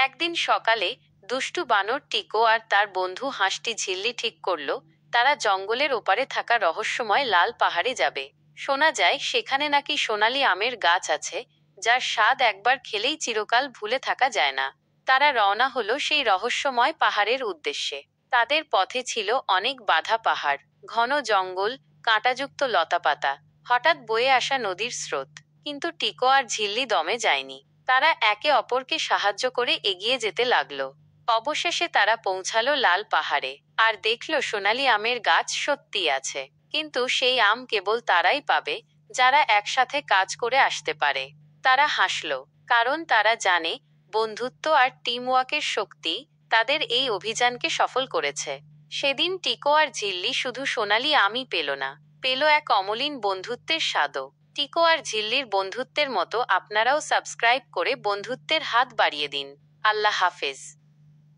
একদিন সকালে দুষ্টু বানর টিকো আর তার বন্ধু হাঁসটি ঝিল্লি ঠিক করলো তারা জঙ্গলের ওপারে থাকা রহস্যময় লাল পাহাড়ে যাবে। শোনা যায় সেখানে নাকি সোনালী আমের গাছ আছে, যার স্বাদ একবার খেলেই চিরকাল ভুলে থাকা যায় না। তারা রওনা হলো সেই রহস্যময় পাহাড়ের উদ্দেশ্যে। তাদের পথে ছিল অনেক বাধা পাহাড়, ঘন জঙ্গল, কাঁটাযুক্ত লতাপাতা, হঠাৎ বয়ে আসা নদীর স্রোত। কিন্তু টিকো আর ঝিল্লি দমে যায়নি। তারা একে অপরকে সাহায্য করে এগিয়ে যেতে লাগলো। অবশেষে তারা পৌঁছালো লাল পাহাড়ে আর দেখল সোনালী আমের গাছ সত্যিই আছে। কিন্তু সেই আম কেবল তারাই পাবে যারা একসাথে কাজ করে আসতে পারে। তারা হাসল, কারণ তারা জানে বন্ধুত্ব আর টিমওয়ার্কের শক্তি তাদের এই অভিযানকে সফল করেছে। সেদিন টিকো আর ঝিল্লি শুধু সোনালী আমই পেল না, পেল এক অমলিন বন্ধুত্বের স্বাদও। টিকো আর ঝিল্লির বন্ধুত্বের মতো আপনারাও সাবস্ক্রাইব করে বন্ধুত্বের হাত বাড়িয়ে দিন। আল্লাহ হাফেজ।